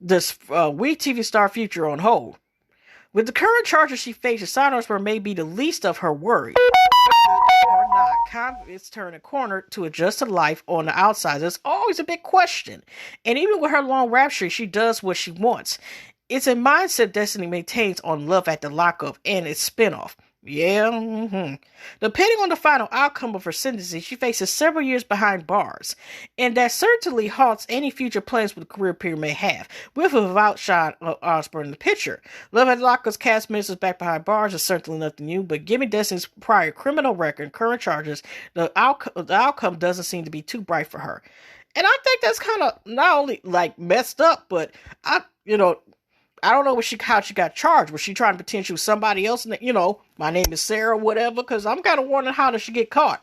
This weak TV star future on hold. With the current charges she faces, Shawn Osborne may be the least of her worries. Or not, Kommes turn a corner to adjust to life on the outside. There's always a big question, and even with her long rap streak, she does what she wants. It's a mindset Destinie maintains on Love at the Lockup and its spinoff. Depending on the final outcome of her sentencing, she faces several years behind bars, and that certainly halts any future plans with the career period may have, with or without Shawn Osborne in the picture. Love at the Lockup's cast members back behind bars is certainly nothing new, but given Destinie's prior criminal record and current charges, the outcome doesn't seem to be too bright for her. And I think that's kind of not only messed up, but I don't know how she got charged. Was she trying to pretend she was somebody else? My name is Sarah, whatever, because I'm kind of wondering how did she get caught.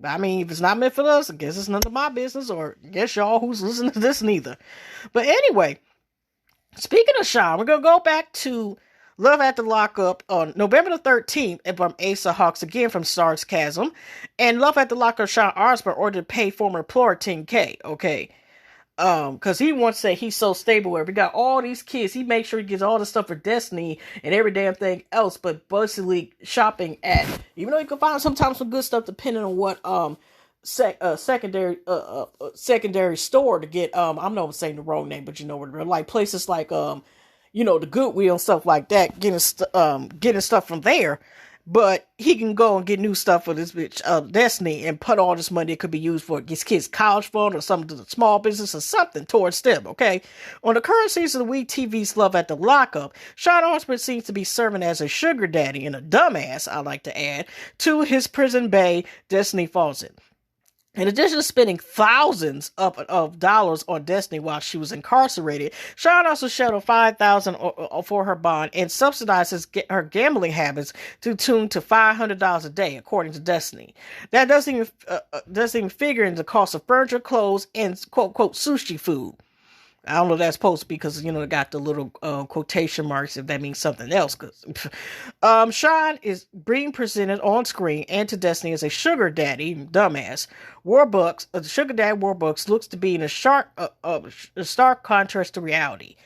I mean, if it's not meant for us, I guess it's none of my business, or I guess y'all who's listening to this neither. But anyway, speaking of Shawn, we're going to go back to Love at the Lockup on November the 13th from Asa Hawks again from Stars Chasm. And Love at the Lockup, Shawn Osborne ordered to pay former employer $10K, okay? Because he wants to say he's so stable where he got all these kids, he makes sure he gets all the stuff for Destinie and every damn thing else, but basically shopping at, even though you can find sometimes some good stuff depending on what secondary store to get. I'm not saying the wrong name, but like places like the Goodwill and stuff like that, getting stuff from there. But he can go and get new stuff for this bitch Destinie and put all this money that could be used for his kids' college fund or something to the small business or something towards them, okay? On the current season of WE TV's Love at the Lockup, Shawn Osborne seems to be serving as a sugar daddy and a dumbass, I like to add, to his prison bae, Destinie Folsom. In addition to spending thousands of dollars on Destinie while she was incarcerated, Shawn also shelled $5,000 for her bond and subsidizes her gambling habits to tune to $500 a day, according to Destinie. That doesn't even figure in the cost of furniture, clothes, and quote sushi food. I don't know if that's supposed to be because, it got the little quotation marks if that means something else. Because Shawn is being presented on screen and to Destinie as a sugar daddy, dumbass. Warbucks, the sugar daddy Warbucks looks to be in a stark contrast to reality.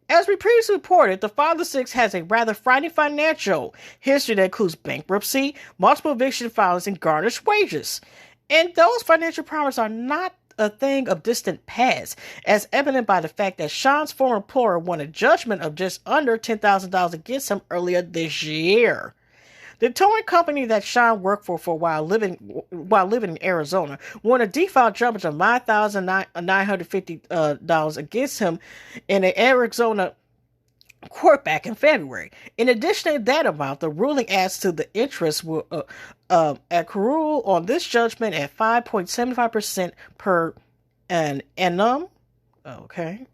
As we previously reported, the father six has a rather frightening financial history that includes bankruptcy, multiple eviction filings, and garnished wages. And those financial problems are not a thing of distant past, as evident by the fact that Shawn's former employer won a judgment of just under $10,000 against him earlier this year. The towing company that Shawn worked for while living in Arizona won a default judgment of $9,950 against him in an Arizona court back in February. In addition to that amount, the ruling adds to the interest will accrue on this judgment at 5.75% per annum. Okay.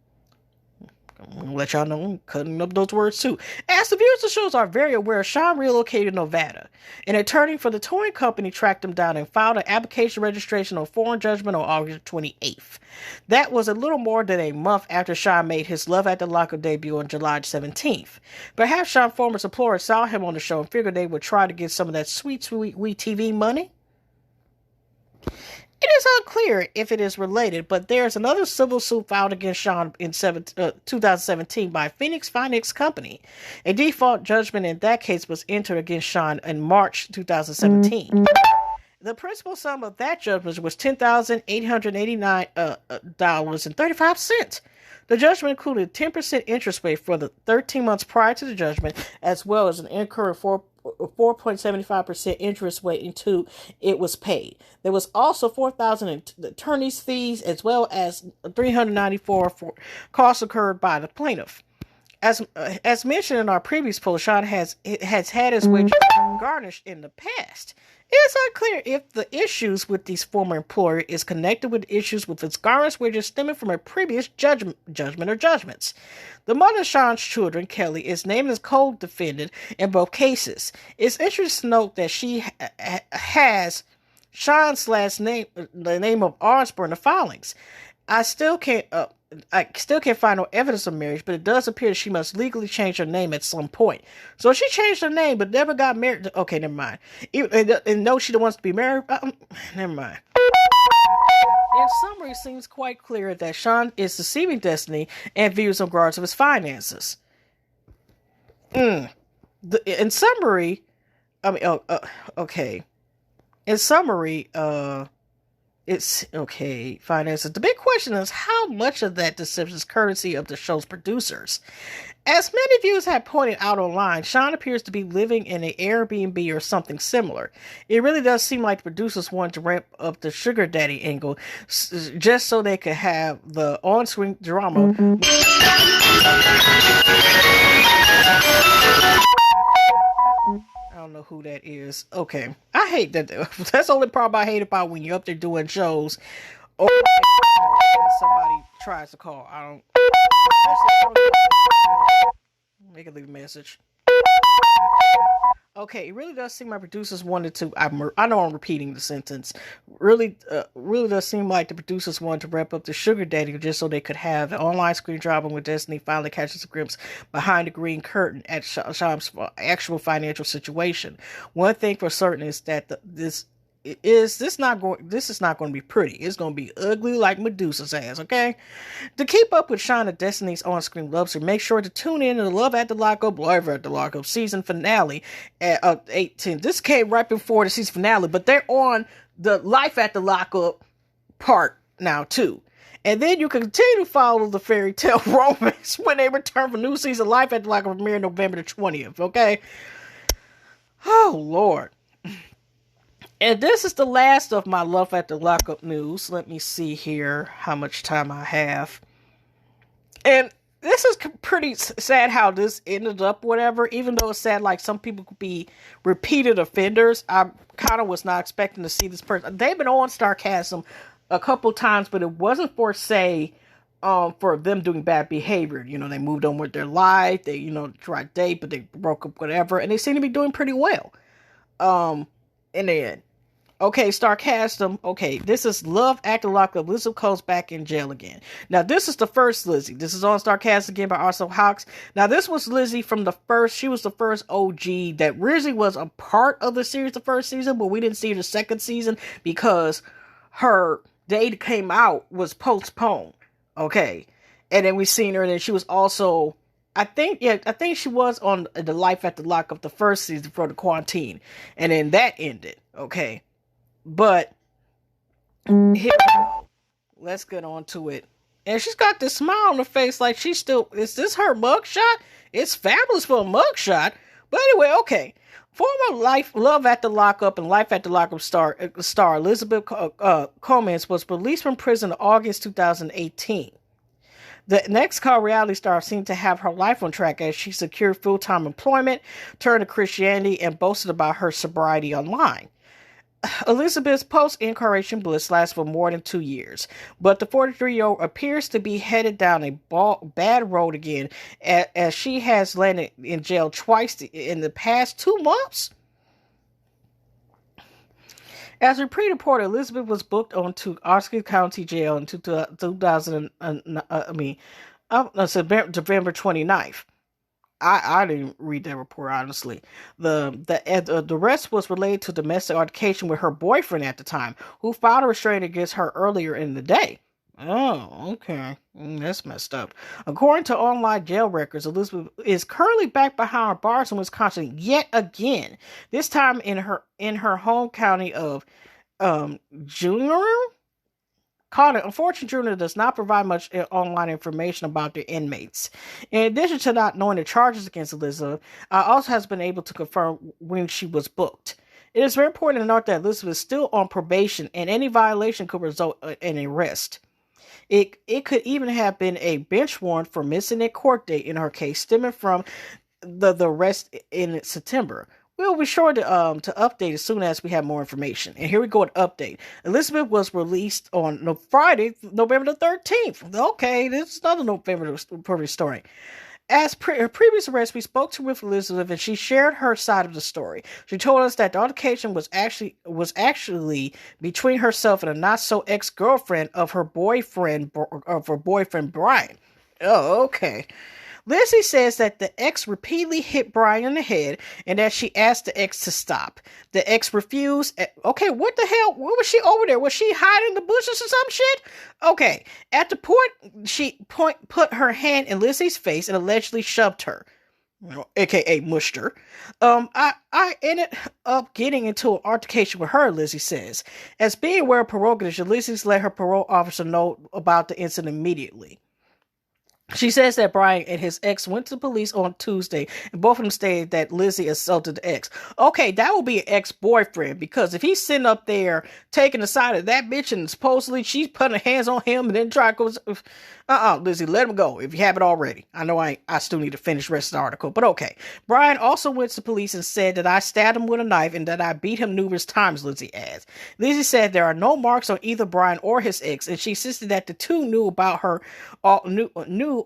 I'm going to let y'all know I'm cutting up those words too. As the viewers of the shows are very aware, Shawn relocated to Nevada. An attorney for the towing company tracked him down and filed an application registration on foreign judgment on August 28th. That was a little more than a month after Shawn made his Love at the Lockup debut on July 17th. Perhaps Shawn's former employer saw him on the show and figured they would try to get some of that sweet WE TV money. It is unclear if it is related, but there's another civil suit filed against Shawn in 2017 by Phoenix Finance Company. A default judgment in that case was entered against Shawn in March 2017. The principal sum of that judgment was $10,889.35. The judgment included a 10% interest rate for the 13 months prior to the judgment, as well as an incurred 4.75% interest rate until it was paid. There was also $4,000 in attorney's fees, as well as $394 for costs incurred by the plaintiff. As mentioned in our previous poll, Shawn has had his wages garnished in the past. It is unclear if the issues with his former employer is connected with issues with his garnished wages stemming from a previous judgment or judgments. The mother of Shawn's children, Kelly, is named as co-defendant in both cases. It's interesting to note that she has Shawn's last name, the name of Osborne, in the filings. I still can't find no evidence of marriage, but it does appear that she must legally change her name at some point. So she changed her name, but never got married. Okay, never mind. And no, she wants to be married. Never mind. In summary, it seems quite clear that Shawn is deceiving Destiny and views in regards of his finances. In summary, it's okay, finances. The big question is how much of that deception is courtesy of the show's producers. As many viewers have pointed out online, Shawn appears to be living in an Airbnb or something similar. It really does seem like the producers wanted to ramp up the sugar daddy angle just so they could have the on-screen drama. I don't know who that is. Okay. I hate that. That's the only problem I hate about when you're up there doing shows or somebody tries to call. I don't. They can leave a message. Okay, it really does seem like producers wanted to. I know I'm repeating the sentence. Really does seem like the producers wanted to wrap up the sugar daddy just so they could have the online screen drama when Destiny finally catches a glimpse behind the green curtain at Shawn's actual financial situation. One thing for certain is that this is not going to be pretty. It's going to be ugly like Medusa's ass, okay? To keep up with Shawn and Destiny's on-screen love story, make sure to tune in to the Love After Lockup season finale at 18. This came right before the season finale, but they're on the Life After Lockup part now too. And then you can continue to follow the fairy tale romance when they return for new season Life After Lockup premiere November the 20th, okay? Oh, Lord. And this is the last of my Love After Lockup news. Let me see here how much time I have. And this is pretty sad how this ended up, whatever. Even though it's sad, like some people could be repeated offenders. I kind of was not expecting to see this person. They've been on Starcasm a couple times, but it wasn't for, say, for them doing bad behavior. You know, they moved on with their life. They, tried to date, but they broke up, whatever. And they seem to be doing pretty well. In the end. Okay, Starcasm. Okay, this is Love After Lockup. Lizzie goes back in jail again. Now, this is the first Lizzie. This is on Starcasm again by Arthur Hawks. Now, this was Lizzie from the first. She was the first OG that really was a part of the series the first season, but we didn't see the second season because her date came out was postponed. Okay, and then we seen her, and then she was also. I think she was on the Life After Lockup the first season for the quarantine, and then that ended. Okay. But here we go. Let's get on to it. And she's got this smile on her face like she's still... Is this her mugshot? It's fabulous for a mugshot. But anyway, okay. Former Love After Lockup and Life After Lockup star Elizabeth Kommes was released from prison in August 2018. The next call reality star seemed to have her life on track as she secured full-time employment, turned to Christianity, and boasted about her sobriety online. Elizabeth's post-incarceration bliss lasts for more than 2 years, but the 43-year-old appears to be headed down a bad road again, as she has landed in jail twice in the past 2 months. As reported, Elizabeth was booked onto Oscar County Jail in November 29th. I didn't read that report, honestly. The arrest was related to domestic altercation with her boyfriend at the time, who filed a restraining against her earlier in the day. Oh, okay. That's messed up. According to online jail records, Elizabeth is currently back behind bars in Wisconsin yet again. This time in her home county of Junior. Connor, unfortunately, Junior does not provide much online information about the inmates. In addition to not knowing the charges against Elizabeth, also has been able to confirm when she was booked. It is very important to note that Elizabeth is still on probation, and any violation could result in an arrest. It could even have been a bench warrant for missing a court date in her case, stemming from the arrest in September. We'll be sure to update as soon as we have more information. And here we go, an update. Elizabeth was released on Friday, November the 13th. Okay, this is another November story. As her previous arrest, we spoke to with Elizabeth, and she shared her side of the story. She told us that the altercation was actually between herself and a not so ex-girlfriend of her boyfriend Brian. Oh, okay. Lizzie says that the ex repeatedly hit Brian in the head and that she asked the ex to stop. The ex refused. Okay, what the hell? What was she over there? Was she hiding in the bushes or some shit? Okay. At the point, she put her hand in Lizzie's face and allegedly shoved her, aka mushed her. I ended up getting into an altercation with her, Lizzie says. As being aware of parole conditions, Lizzie's let her parole officer know about the incident immediately. She says that Brian and his ex went to the police on Tuesday, and both of them stated that Lizzie assaulted the ex. Okay, that will be an ex-boyfriend, because if he's sitting up there taking the side of that bitch and supposedly she's putting her hands on him and then trying to go, Lizzie, let him go if you haven't already. I know I still need to finish the rest of the article, but okay. Brian also went to the police and said that I stabbed him with a knife and that I beat him numerous times, Lizzie adds. Lizzie said there are no marks on either Brian or his ex, and she insisted that the two knew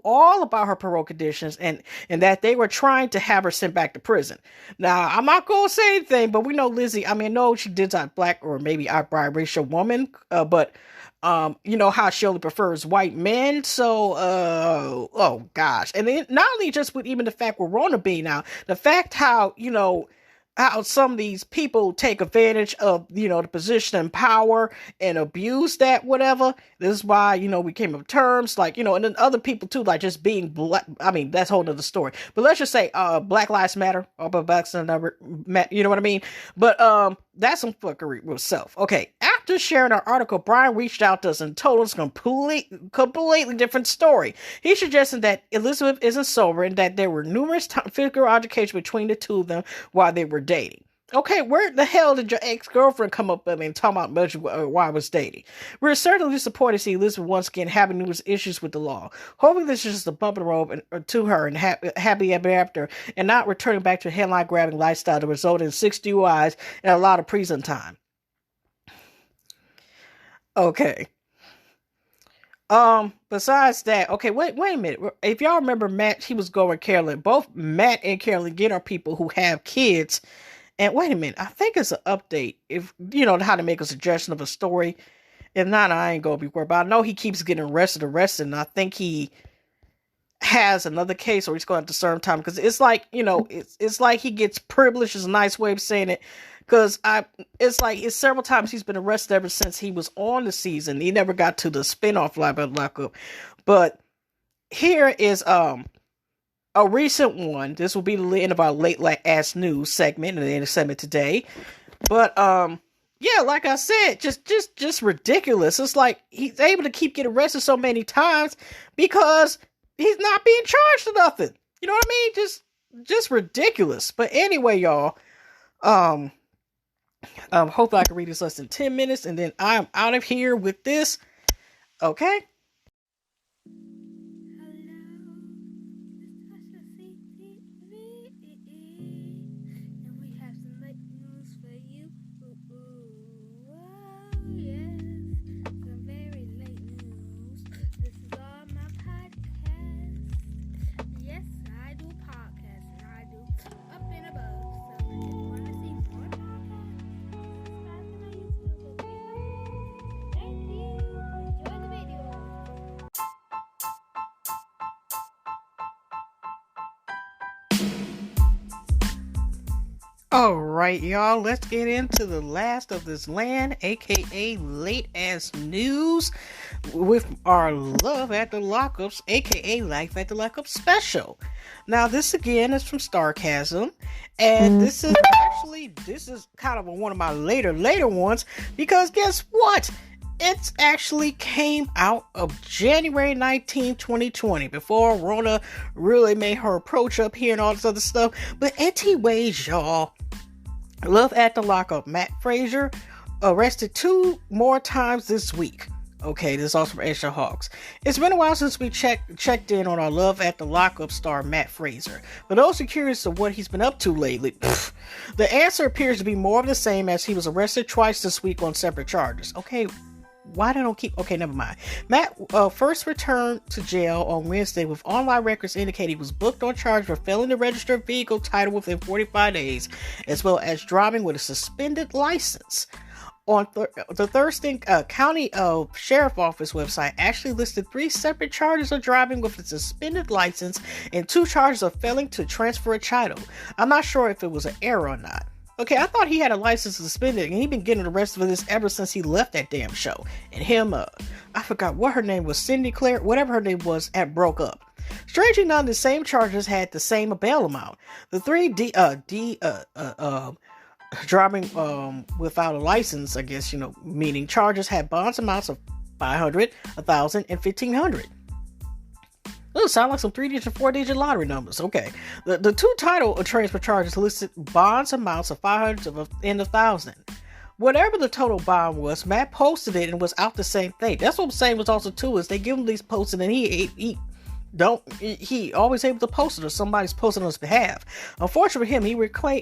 all about her parole conditions and that they were trying to have her sent back to prison. Now, I'm not going to say anything, but we know Lizzie, I mean, no, she did a black or maybe a biracial woman, but you know how she only prefers white men. So, oh gosh. And then not only just with even the fact with Rona being out, the fact how, how some of these people take advantage of, the position and power and abuse that, whatever. This is why, we came up with terms like, and then other people too, like just being black. I mean, that's a whole nother story. But let's just say, Black Lives Matter, or Black Lives Matter, you know what I mean? But, that's some fuckery with self. Okay. After sharing our article, Brian reached out to us and told us a completely different story. He suggested that Elizabeth isn't sober and that there were numerous physical altercations between the two of them while they were dating. Okay, where the hell did your ex-girlfriend come up and talk about why I was dating? We're certainly disappointed to see Elizabeth once again having numerous issues with the law. Hoping this is just a bump in the road to her and happy ever after, and not returning back to a headline-grabbing lifestyle that resulted in 6 DUIs and a lot of prison time. Okay. Besides that, okay, wait a minute. If y'all remember Matt, he was going with Carolyn. Both Matt and Carolyn again are people who have kids. And wait a minute, I think it's an update. If how to make a suggestion of a story. If not, I ain't gonna be worried. But I know he keeps getting arrested, and I think he has another case, or he's going to serve time, because it's like it's like he gets privileged. Is a nice way of saying it. Because it's several times he's been arrested ever since he was on the season. He never got to the spinoff Love After Lockup. But here is a recent one. This will be the end of our late ass news segment, and the end of segment today. But yeah, like I said, just ridiculous. It's like he's able to keep getting arrested so many times because he's not being charged with nothing. You know what I mean? Just ridiculous. But anyway, y'all, hopefully I can read this less than 10 minutes, and then I'm out of here with this. Okay. All right, y'all, let's get into the last of this land, aka late ass news, with our Love After Lockups, aka Life After Lockup special. Now, this again is from Starcasm, and this is kind of one of my later ones, because guess what? it actually came out of January 19, 2020, before Rona really made her approach up here and all this other stuff. But anyways, y'all, Love After Lockup, Matt Frasier arrested 2 more times this week. Okay, this is also from Extra Hawks. It's been a while since we checked in on our Love After Lockup star Matt Frasier. For those who are curious of what he's been up to lately, the answer appears to be more of the same, as he was arrested twice this week on separate charges. Okay, why they don't keep... Okay, never mind. Matt first returned to jail on Wednesday with online records indicating he was booked on charge for failing to register a vehicle title within 45 days, as well as driving with a suspended license. On the Thurston County Sheriff Office website actually listed 3 separate charges of driving with a suspended license and 2 charges of failing to transfer a title. I'm not sure if it was an error or not. Okay, I thought he had a license suspended, and he'd been getting arrested for this ever since he left that damn show. And him, I forgot what her name was, Cindy Claire, whatever her name was, had broke up. Strangely enough, the same charges had the same bail amount. The 3 driving without a license, I guess, meaning charges had bonds amounts of $500, $1,000, and $1,500. Those sound like some 3-digit, 4-digit lottery numbers. Okay. The 2 title transfer charges listed bonds amounts of $500 and $1,000. Whatever the total bond was, Matt posted it and was out the same thing. That's what I'm saying was also too, is they give him these posts and he always able to post it, or somebody's posting on his behalf. Unfortunately for him,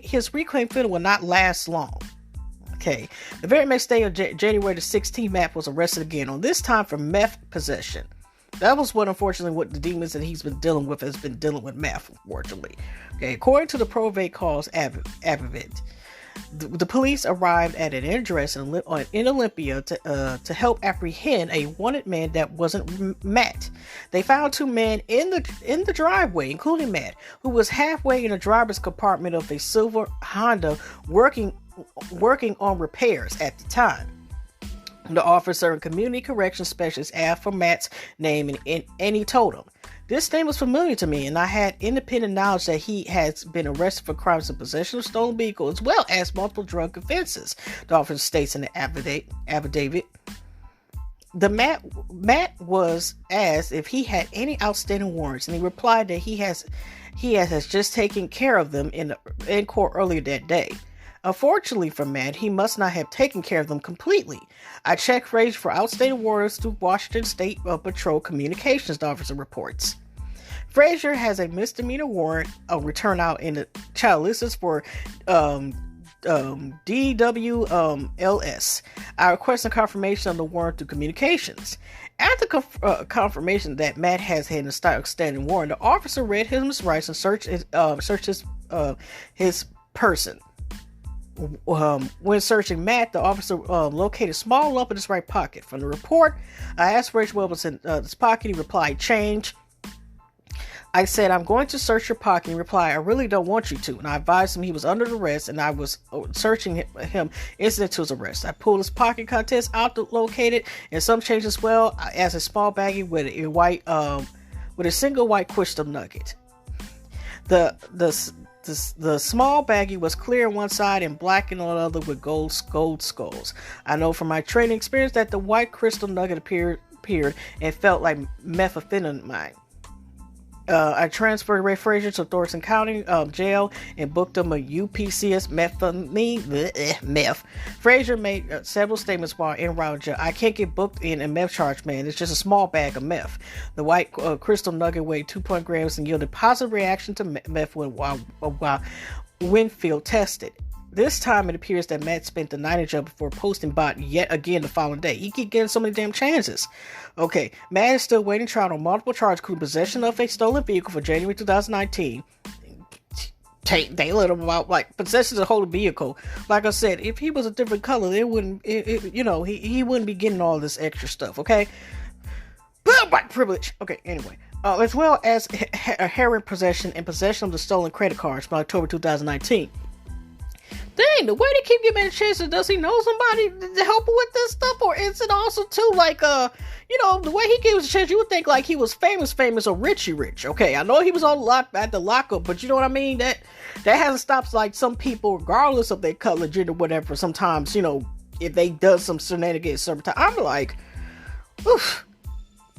his reclaimed fiddle will not last long. Okay. The very next day of January the 16th, Matt was arrested again, on this time for meth possession. That was what the demons that he's been dealing with has been dealing with meth, unfortunately. Okay. According to the probate cause affidavit, the police arrived at an address in Olympia to help apprehend a wanted man that wasn't Matt. They found 2 men in the driveway, including Matt, who was halfway in the driver's compartment of a silver Honda working on repairs at the time. The officer and community corrections specialist asked for Matt's name and he told him, "This name was familiar to me, and I had independent knowledge that he has been arrested for crimes of possession of stolen vehicle as well as multiple drug offenses," the officer states in the affidavit. Matt was asked if he had any outstanding warrants, and he replied that he has just taken care of them in court earlier that day. Unfortunately for Matt, he must not have taken care of them completely. "I checked Frasier for outstanding warrants through Washington State Patrol Communications," the officer reports. Frasier has a misdemeanor warrant return out in the child lists for DWLS. I requested confirmation of the warrant through communications. After confirmation that Matt has had an outstanding warrant, the officer read his rights and searched his person. When searching Matt, the officer located a small lump in his right pocket. From the report, I asked Frasier what was in his pocket. He replied, "Change." I said, "I'm going to search your pocket." He replied, "I really don't want you to." And I advised him he was under arrest and I was searching him incident to his arrest. I pulled his pocket contents out to locate it, and some change as well as a small baggie with a single white crystal nugget. The small baggie was clear on one side and black on the other with gold skulls. I know from my training experience that the white crystal nugget appeared and felt like methamphetamine. I transferred Ray Frasier to Thornton County Jail and booked him a UPCS meth. Frasier made several statements while en route jail. "I can't get booked in a meth charge, man. It's just a small bag of meth." The white crystal nugget weighed 2 grams and yielded positive reaction to meth while Winfield tested. This time it appears that Matt spent the night in jail before posting bond yet again the following day. He keep getting so many damn chances. Okay, Matt is still waiting trial on multiple charges, including possession of a stolen vehicle for January 2019. They let him out, like, possession of a whole vehicle. Like I said, if he was a different color, he wouldn't be getting all this extra stuff, okay? But white privilege. Okay, anyway. As well as heroin possession and possession of the stolen credit cards from October 2019. Dang, the way they keep giving him chances, does he know somebody to help him with this stuff? Or is it also too like, the way he gives a chance, you would think like he was famous or rich. Okay, I know he was at the lockup, but you know what I mean? That hasn't stopped like some people, regardless of their color, gender, whatever, sometimes, if they done some shenanigans some time. I'm like, oof.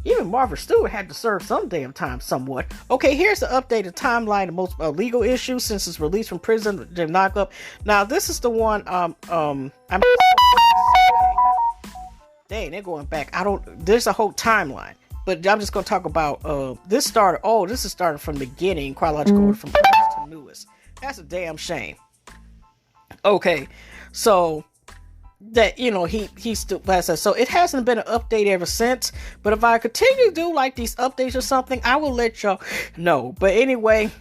Even Martha Stewart had to serve some damn time somewhat. Okay, here's the updated timeline of most legal issues since his release from prison, the lockup. Now, this is the one, dang, they're going back. There's a whole timeline. But I'm just going to talk about, this is starting from the beginning, chronological order from oldest to newest. That's a damn shame. Okay, so that, he's still, so it hasn't been an update ever since, but if I continue to do like these updates or something, I will let y'all know. But anyway,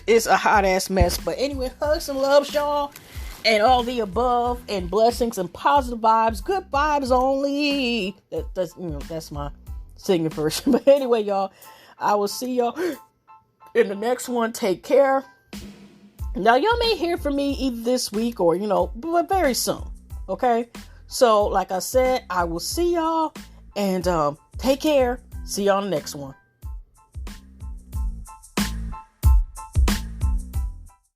it's a hot ass mess. But anyway, hugs and loves, y'all, and all the above, and blessings and positive vibes, good vibes only. That's my singing version. But anyway, y'all, I will see y'all in the next one. Take care. Now, y'all may hear from me either this week or, but very soon. Okay? So, like I said, I will see y'all and take care. See y'all on the next one.